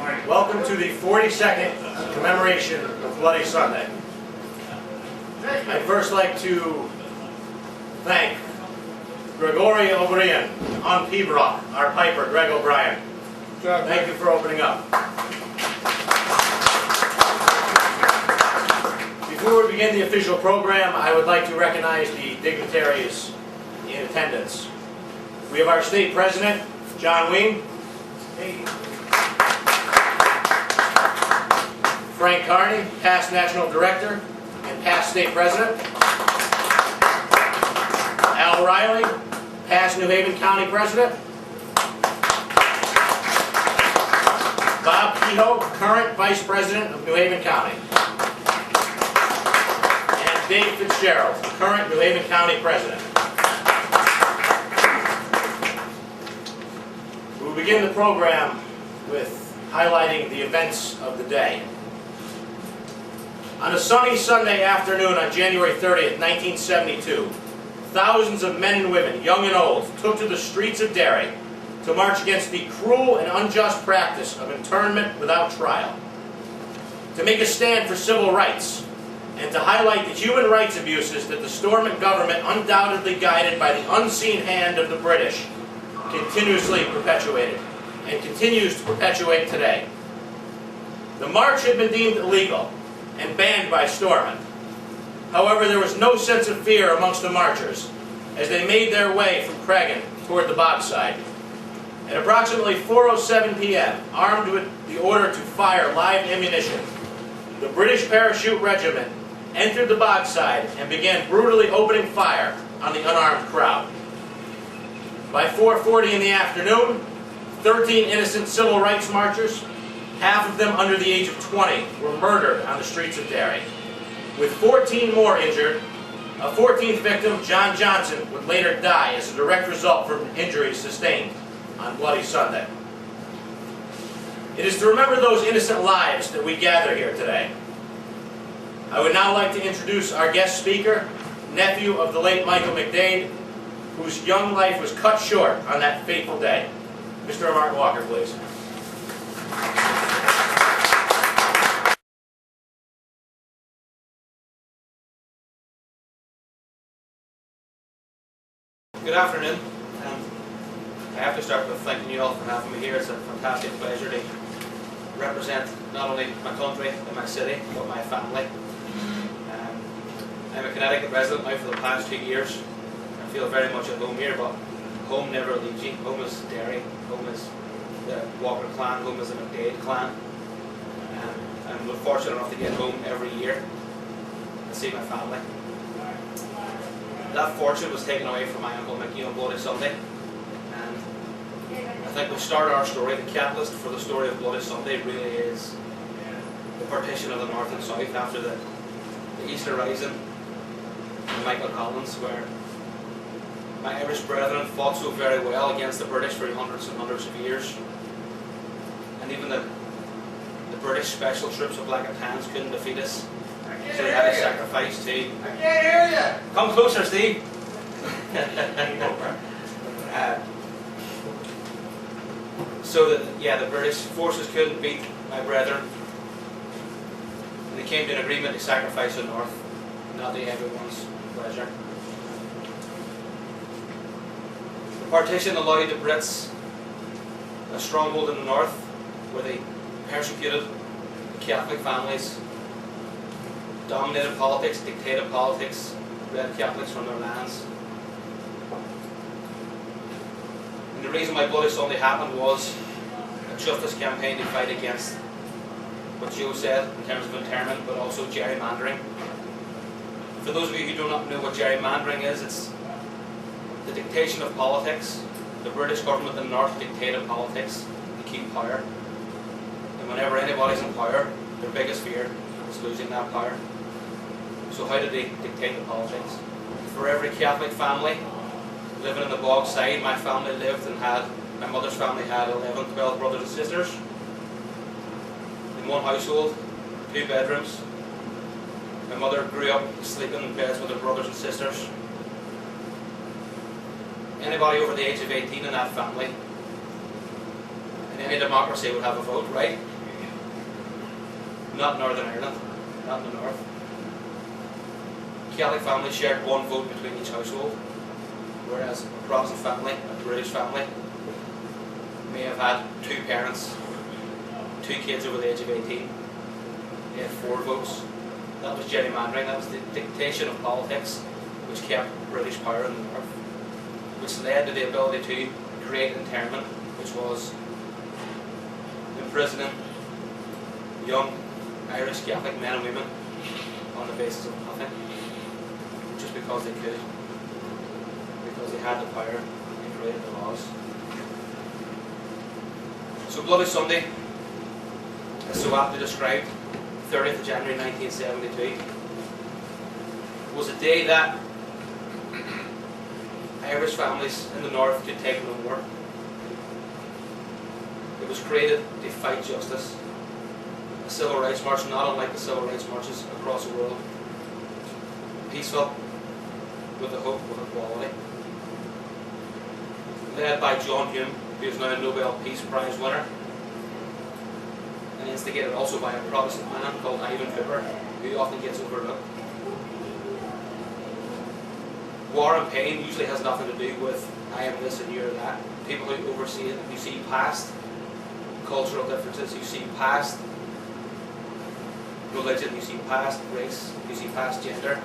Welcome to the 42nd commemoration of Bloody Sunday. I'd first like to thank Gregory O'Brien on Pibroch, our piper, Greg O'Brien. Thank you for opening up. Before we begin the official program, I would like to recognize the dignitaries in attendance. We have our state president, John Ween. Hey. Frank Carney, past national director and past state president. Al Riley, past New Haven County president. Bob Kehoe, current vice president of New Haven County. And Dave Fitzgerald, current New Haven County president. We'll begin the program with highlighting the events of the day. On a sunny Sunday afternoon on January 30th, 1972, thousands of men and women, young and old, took to the streets of Derry to march against the cruel and unjust practice of internment without trial, to make a stand for civil rights, and to highlight the human rights abuses that the Stormont government, undoubtedly guided by the unseen hand of the British, continuously perpetuated and continues to perpetuate today. The march had been deemed illegal and banned by Stormont. However, there was no sense of fear amongst the marchers as they made their way from Cregan toward the Bogside. At approximately 4:07 p.m., armed with the order to fire live ammunition, the British Parachute Regiment entered the Bogside and began brutally opening fire on the unarmed crowd. By 4:40 in the afternoon, 13 innocent civil rights marchers, half of them under the age of 20, were murdered on the streets of Derry. With 14 more injured, a 14th victim, John Johnson, would later die as a direct result from injuries sustained on Bloody Sunday. It is to remember those innocent lives that we gather here today. I would now like to introduce our guest speaker, nephew of the late Michael McDade, whose young life was cut short on that fateful day. Mr. Martin Walker, please. Good afternoon. I have to start with thanking you all for having me here. It's a fantastic pleasure to represent not only my country and my city, but my family. I'm a Connecticut resident now for the past 2 years. I feel very much at home here, but home never leaves you. Home is Derry, home is the Walker clan, home is the McDade clan. I'm fortunate enough to get home every year and see my family. That fortune was taken away from my Uncle Mickey on Bloody Sunday, and I think we start our story. The catalyst for the story of Bloody Sunday really is the partition of the North and South after the Easter Rising in Michael Collins, where my Irish brethren fought so very well against the British for hundreds and hundreds of years, and even the British special troops of Black and Tans couldn't defeat us. So they had to sacrifice to... I can't hear you! Come closer, Steve! So the British forces couldn't beat my brethren. And they came to an agreement to sacrifice the North, not to everyone's pleasure. The partition allowed the Brits a stronghold in the North, where they persecuted the Catholic families, dominated politics, dictated politics, red Catholics from their lands. And the reason why Bloody Sunday happened was a justice campaign to fight against what Joe said in terms of internment, but also gerrymandering. For those of you who do not know what gerrymandering is, it's the dictation of politics. The British government in the North dictated politics to keep power. And whenever anybody's in power, their biggest fear is losing that power. So how did they dictate the politics? For every Catholic family living in the Bogside, my family lived and had, my mother's family had 11, 12 brothers and sisters. In one household, 2 bedrooms. My mother grew up sleeping in beds with her brothers and sisters. Anybody over the age of 18 in that family, in any democracy would have a vote, right? not Northern Ireland, not in the north. Catholic families shared one vote between each household, whereas a Protestant family, a British family, may have had 2 parents, 2 kids over the age of 18. They had 4 votes. That was gerrymandering, that was the dictation of politics which kept British power in the north, which led to the ability to create internment, which was imprisoning young Irish Catholic men and women on the basis of nothing, just because they could, because they had the power and created the laws. So Bloody Sunday, as so aptly described, 30th of January 1972, was a day that Irish families in the north could take no more. It was created to fight justice. A civil rights march not unlike the civil rights marches across the world. Peaceful, with the hope of equality. Led by John Hume, who is now a Nobel Peace Prize winner, and instigated also by a Protestant man called Ivan Cooper, who often gets overlooked. War and pain usually has nothing to do with I am this and you're that. People who oversee it, you see past cultural differences, you see past religion, you see past race, you see past gender.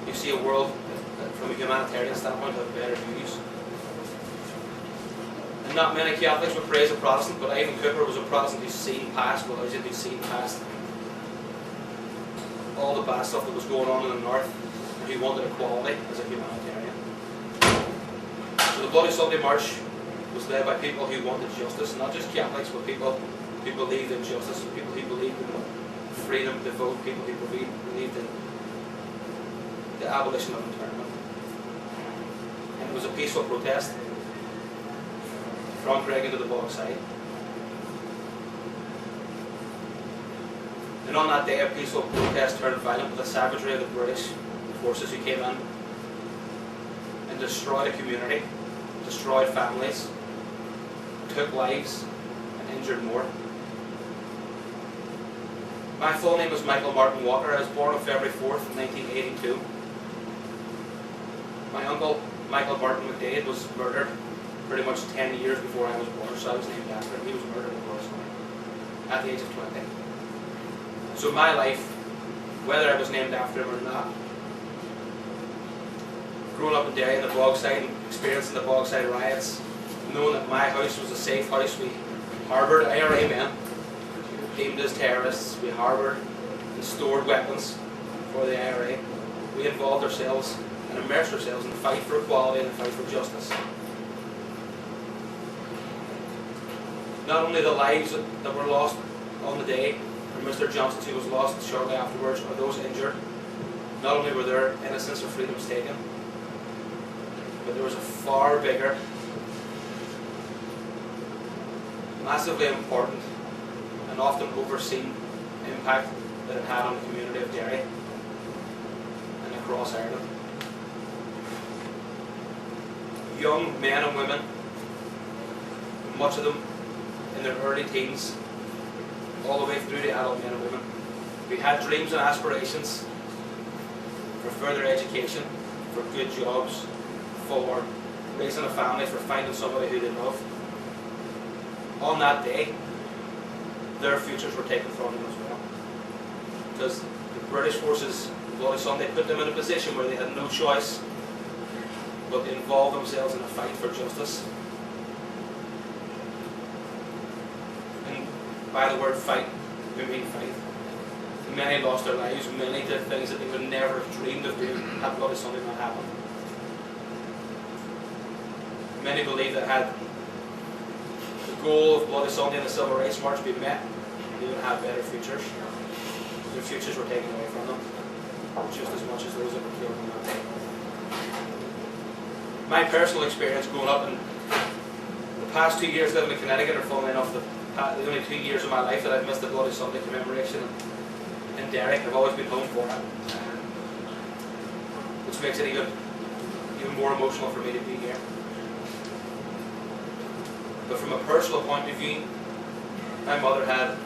You see a world that, from a humanitarian standpoint, has better views. And not many Catholics would praise a Protestant, but Ivan Cooper was a Protestant who's seen past religion, who's seen past all the bad stuff that was going on in the north, and who wanted equality as a humanitarian. So the Bloody Sunday March was led by people who wanted justice, not just Catholics, but people who believed in justice, people who believed in freedom to vote, people who believed in the abolition of internment. And it was a peaceful protest from Craig to the Bogside. And on that day, a peaceful protest turned violent with the savagery of the British forces who came in and destroyed a community, destroyed families, took lives, and injured more. My full name is Michael Martin Walker. I was born on February 4th, 1982. My uncle, Michael Martin McDade, was murdered pretty much 10 years before I was born, so I was named after him. He was murdered in Boston at the age of 20. So my life, whether I was named after him or not, growing up in Derry in the Bogside, experiencing the Bogside riots, knowing that my house was a safe house, we harboured IRA men deemed as terrorists, we harboured and stored weapons for the IRA. We involved ourselves and immersed ourselves in the fight for equality and the fight for justice. Not only the lives that were lost on the day, or Mr. Johnson's who was lost shortly afterwards, or those injured, not only were their innocence or freedoms taken, but there was a far bigger, massively important, and often overseen impact that it had on the community of Derry and across Ireland. Young men and women, much of them in their early teens, all the way through to adult men and women, who had dreams and aspirations for further education, for good jobs, for raising a family, for finding somebody who they love. On that day, their futures were taken from them as well. Because the British forces, Bloody Sunday, put them in a position where they had no choice but to involve themselves in a fight for justice. And by the word fight, we mean fight. Many lost their lives, many did things that they would never have dreamed of doing had Bloody Sunday not happened. Many believe that had the goal of Bloody Sunday and the Civil Rights March been met, they would have better futures. Their futures were taken away from them, just as much as those that were killed on that day. My personal experience growing up in the past 2 years living in Connecticut, or funnily enough, the only 2 years of my life that I've missed the Bloody Sunday commemoration in Derry. I've always been home for it, which makes it even more emotional for me to be here. But from a personal point of view, my mother had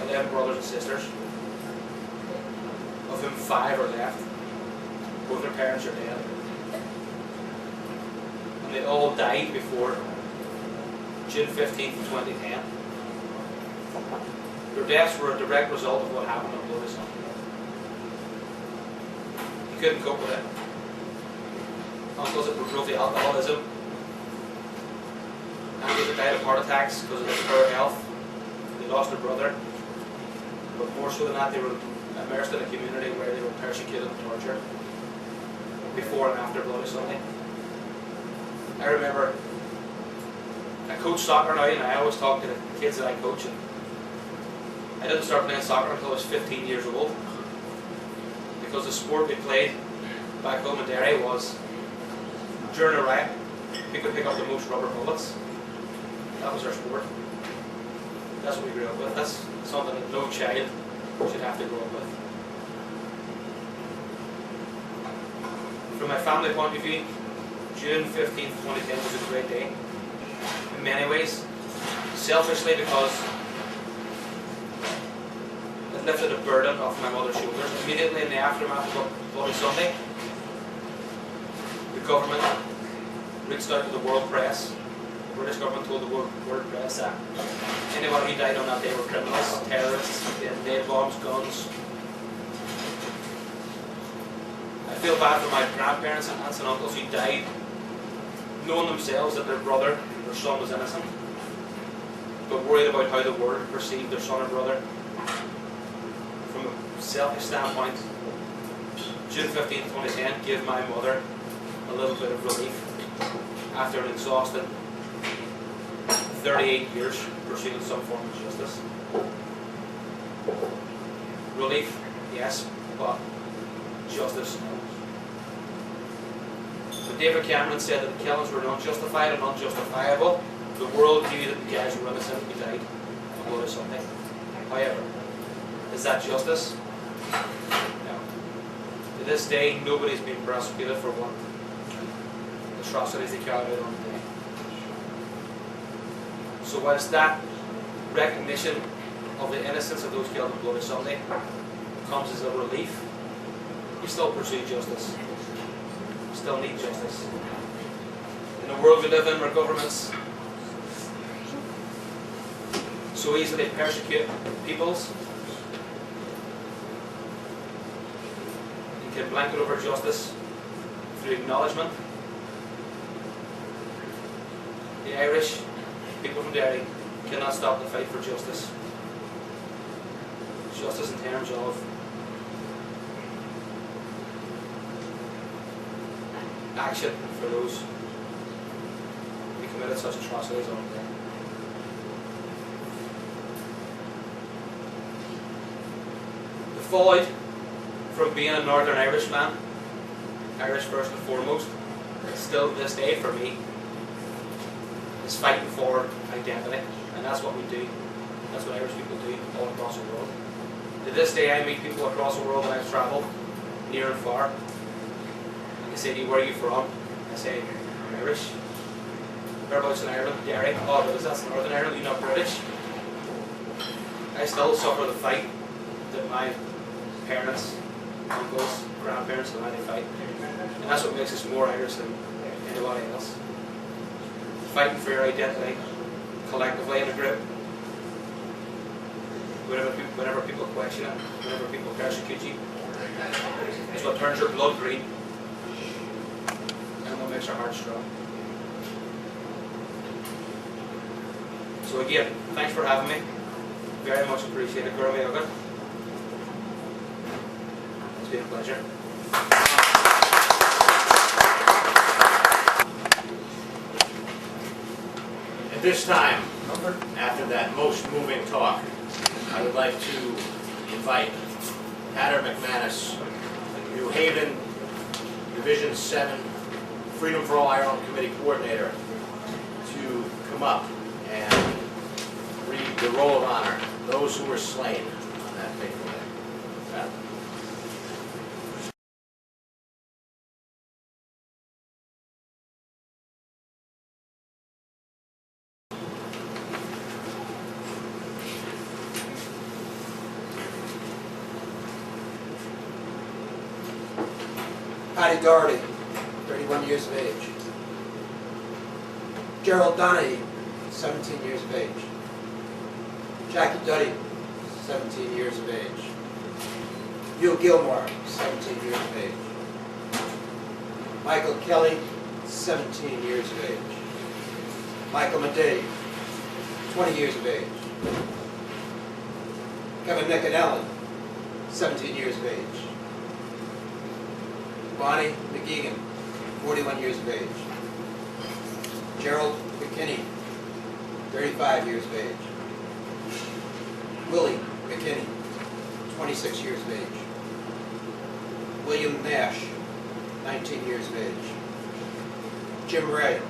11 brothers and sisters, of whom 5 are left. Both their parents are dead. And they all died before June 15th, 2010. Their deaths were a direct result of what happened on Bloody Sunday. He couldn't cope with it. Uncles that were proof of alcoholism, aunties that died of heart attacks because of their poor health. They lost their brother. But more so than that, they were immersed in a community where they were persecuted and tortured before and after Bloody Sunday. I remember I coach soccer now, and I always talk to the kids that I coach, and I didn't start playing soccer until I was 15 years old, because the sport we played back home in Derry was, during a riot, we could pick up the most rubber bullets. That was our sport. That's what we grew up with. That's something that no child should have to grow up with. From my family point of view, June 15th, 2010 was a great day. In many ways. Selfishly, because it lifted a burden off my mother's shoulders. Immediately in the aftermath of Bloody Sunday, the government reached out to the world press. The British government told the world press that anyone who died on that day were criminals, terrorists, they had lead bombs, guns. I feel bad for my grandparents and aunts and uncles who died knowing themselves that their brother, their son, was innocent, but worried about how the world perceived their son or brother. From a selfish standpoint, June 15th, 2010 gave my mother a little bit of relief after an exhausting 38 years pursuing some form of justice. Relief, yes, but justice, no. But David Cameron said that the killings were unjustified and unjustifiable. The world knew that the guys were innocent who died on Bloody Sunday. However, is that justice? No. To this day, nobody's been prosecuted for what atrocities they carried out on the day. So whilst that recognition of the innocence of those killed on Bloody Sunday comes as a relief, we still pursue justice. We still need justice. In the world we live in, where governments so easily persecute peoples and can blanket over justice through acknowledgement, the Irish people from Derry cannot stop the fight for justice. Justice in terms of action for those who committed such atrocities on the day. The fallout from being a Northern Irishman, Irish first and foremost, still to this day for me, is fighting for identity, and that's what we do. That's what Irish people do all across the world. To this day, I meet people across the world that I've travelled, near and far, and they say to me, "Where are you from?" I say, "I'm Irish." "Whereabouts in Ireland?" "Derry." "Oh, but that's Northern Ireland, you're not British." I still suffer the fight that my parents, uncles, grandparents, and I fight, and that's what makes us more Irish than anybody else. Fighting for your identity collectively in a group. Whenever people question it, whenever people persecute you, it's what turns your blood green and what makes your heart strong. So again, thanks for having me. Very much appreciated. Gurmi Agad. It's been a pleasure. At this time, after that most moving talk, I would like to invite Hatter McManus, New Haven Division 7 Freedom for All Ireland Committee Coordinator, to come up and read the Roll of Honor, those who were slain on that fateful day. Patty Doherty, 31 years of age. Gerald Donahue, 17 years of age. Jackie Duddy, 17 years of age. Hugh Gilmore, 17 years of age. Michael Kelly, 17 years of age. Michael Madej, 20 years of age. Kevin Nicanelli, 17 years of age. Bonnie McGeegan, 41 years of age. Gerald McKinney, 35 years of age. Willie McKinney, 26 years of age. William Nash, 19 years of age. Jim Ray,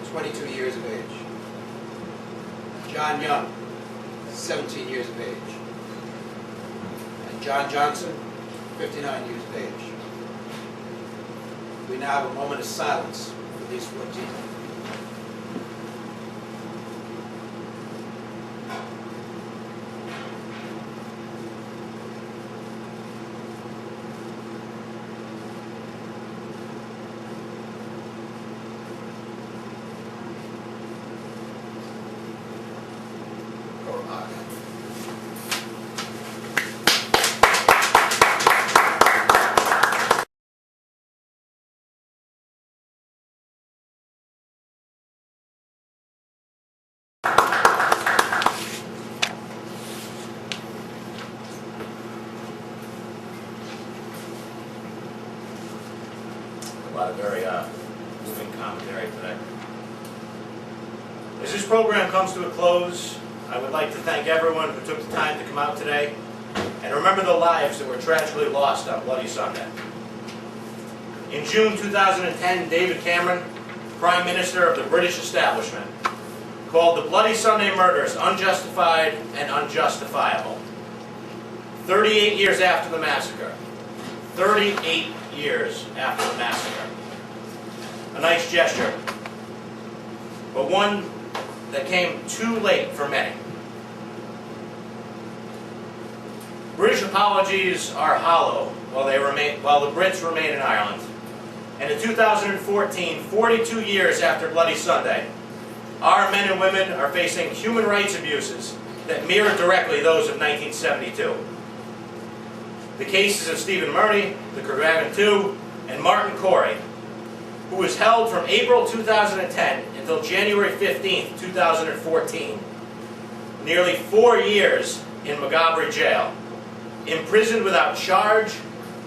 22 years of age. John Young, 17 years of age. And John Johnson, 59 years of age. We now have a moment of silence for these 14. A lot of very moving commentary today. As this program comes to a close, I would like to thank everyone who took the time to come out today and remember the lives that were tragically lost on Bloody Sunday. In June 2010, David Cameron, Prime Minister of the British establishment, called the Bloody Sunday murders unjustified and unjustifiable. 38 years after the massacre. 38 years after the massacre. A nice gesture, but one that came too late for many. British apologies are hollow while the Brits remain in Ireland. And in 2014, 42 years after Bloody Sunday, our men and women are facing human rights abuses that mirror directly those of 1972. The cases of Stephen Murray, the Craven II, and Martin Corey, who was held from April 2010 until January 15, 2014, nearly 4 years in Waterbury jail, imprisoned without charge,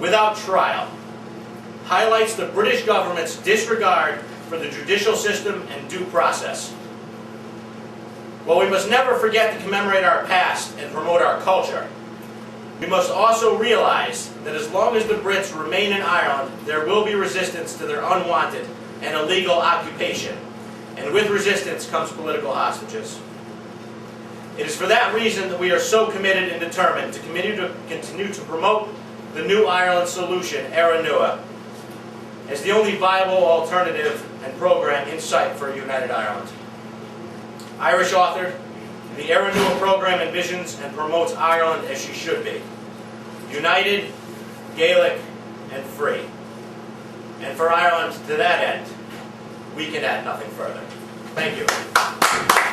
without trial, highlights the British government's disregard for the judicial system and due process. While we must never forget to commemorate our past and promote our culture, we must also realize that as long as the Brits remain in Ireland, there will be resistance to their unwanted and illegal occupation, and with resistance comes political hostages. It is for that reason that we are so committed and determined to continue to promote the New Ireland Solution, Era Nua, as the only viable alternative and program in sight for a united Ireland. Irish authored, the Era Nua program envisions and promotes Ireland as she should be, united, Gaelic, and free. And for Ireland, to that end, we can add nothing further. Thank you.